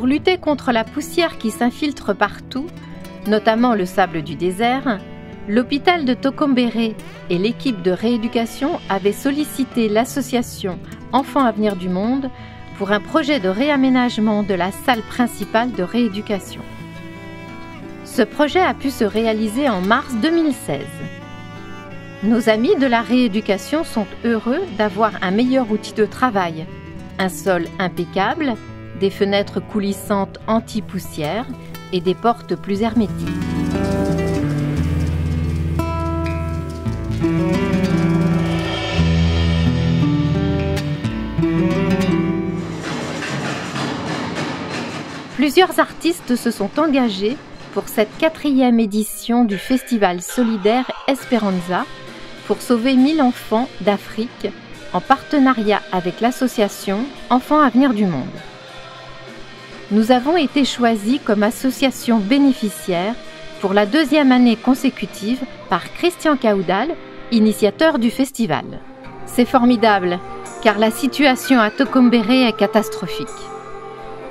Pour lutter contre la poussière qui s'infiltre partout, notamment le sable du désert, l'hôpital de Tokombéré et l'équipe de rééducation avaient sollicité l'association Enfants Avenir du Monde pour un projet de réaménagement de la salle principale de rééducation. Ce projet a pu se réaliser en mars 2016. Nos amis de la rééducation sont heureux d'avoir un meilleur outil de travail, un sol impeccable, des fenêtres coulissantes anti-poussière et des portes plus hermétiques. Plusieurs artistes se sont engagés pour cette 4e édition du festival solidaire Esperanza pour sauver 1000 enfants d'Afrique en partenariat avec l'association Enfants Avenir du Monde. Nous avons été choisis comme association bénéficiaire pour la 2e année consécutive par Christian Caudal, initiateur du festival. C'est formidable car la situation à Tokombéré est catastrophique.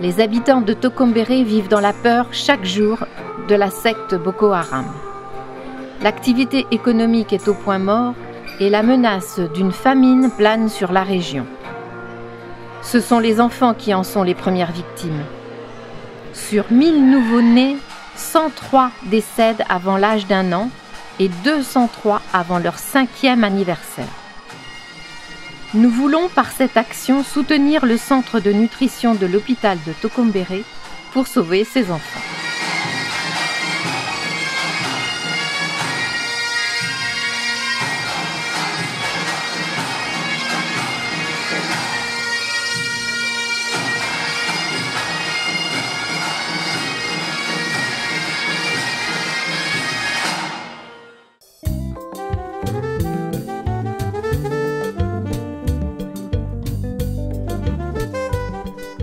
Les habitants de Tokombéré vivent dans la peur chaque jour de la secte Boko Haram. L'activité économique est au point mort et la menace d'une famine plane sur la région. Ce sont les enfants qui en sont les premières victimes. Sur 1000 nouveau-nés, 103 décèdent avant l'âge d'1 an et 203 avant leur 5e anniversaire. Nous voulons par cette action soutenir le centre de nutrition de l'hôpital de Tokombéré pour sauver ces enfants.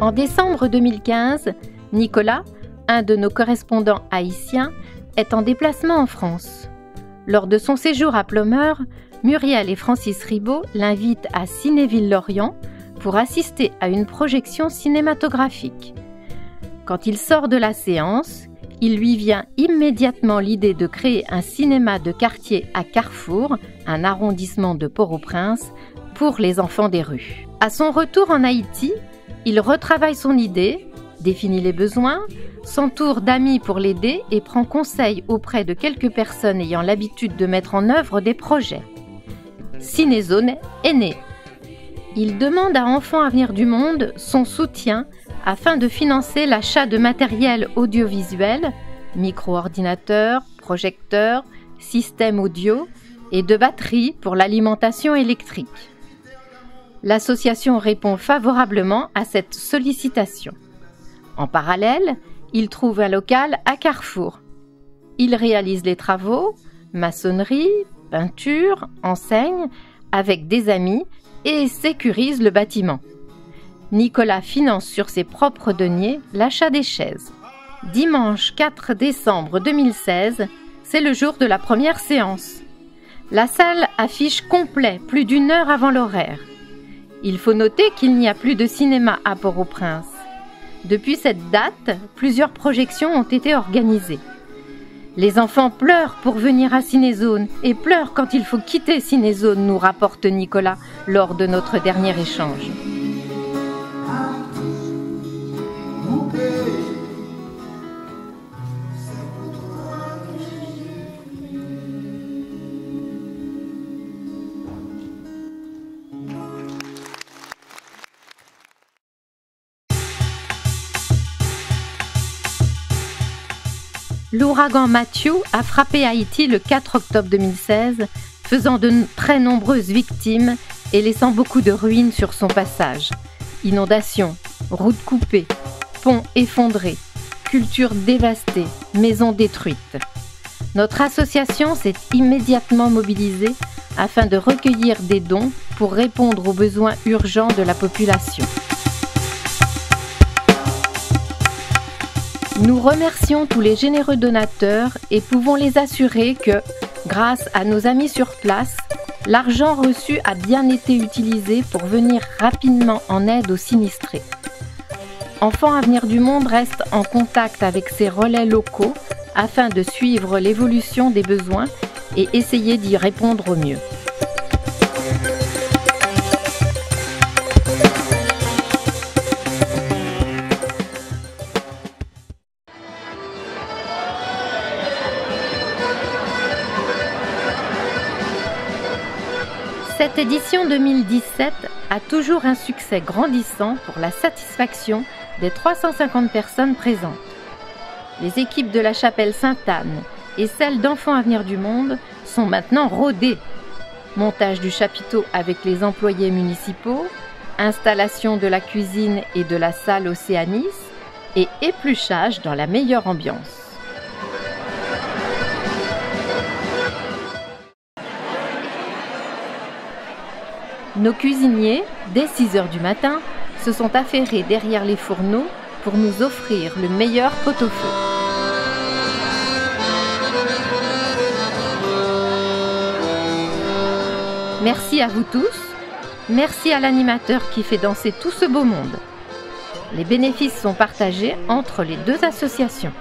En décembre 2015, Nicolas, un de nos correspondants haïtiens, est en déplacement en France. Lors de son séjour à Ploemeur, Muriel et Francis Ribot l'invitent à Cinéville-Lorient pour assister à une projection cinématographique. Quand il sort de la séance, il lui vient immédiatement l'idée de créer un cinéma de quartier à Carrefour, un arrondissement de Port-au-Prince, pour les enfants des rues. À son retour en Haïti, il retravaille son idée, définit les besoins, s'entoure d'amis pour l'aider et prend conseil auprès de quelques personnes ayant l'habitude de mettre en œuvre des projets. Cinézone est né. Il demande à Enfants Avenir du Monde son soutien afin de financer l'achat de matériel audiovisuel, micro-ordinateurs, projecteurs, systèmes audio et de batteries pour l'alimentation électrique. L'association répond favorablement à cette sollicitation. En parallèle, il trouve un local à Carrefour. Il réalise les travaux, maçonnerie, peinture, enseigne, avec des amis et sécurise le bâtiment. Nicolas finance sur ses propres deniers l'achat des chaises. Dimanche 4 décembre 2016, c'est le jour de la première séance. La salle affiche complet plus d'1 heure avant l'horaire. Il faut noter qu'il n'y a plus de cinéma à Port-au-Prince. Depuis cette date, plusieurs projections ont été organisées. Les enfants pleurent pour venir à Cinézone et pleurent quand il faut quitter Cinézone, nous rapporte Nicolas lors de notre dernier échange. L'ouragan Matthew a frappé Haïti le 4 octobre 2016, faisant de très nombreuses victimes et laissant beaucoup de ruines sur son passage. Inondations, routes coupées, ponts effondrés, cultures dévastées, maisons détruites. Notre association s'est immédiatement mobilisée afin de recueillir des dons pour répondre aux besoins urgents de la population. Nous remercions tous les généreux donateurs et pouvons les assurer que, grâce à nos amis sur place, l'argent reçu a bien été utilisé pour venir rapidement en aide aux sinistrés. Enfants Avenir du Monde reste en contact avec ses relais locaux afin de suivre l'évolution des besoins et essayer d'y répondre au mieux. Cette édition 2017 a toujours un succès grandissant pour la satisfaction des 350 personnes présentes. Les équipes de la chapelle Sainte-Anne et celles d'Enfants Avenir du Monde sont maintenant rodées. Montage du chapiteau avec les employés municipaux, installation de la cuisine et de la salle Océanis et épluchage dans la meilleure ambiance. Nos cuisiniers, dès 6 h du matin, se sont affairés derrière les fourneaux pour nous offrir le meilleur pot-au-feu. Merci à vous tous, merci à l'animateur qui fait danser tout ce beau monde. Les bénéfices sont partagés entre les deux associations.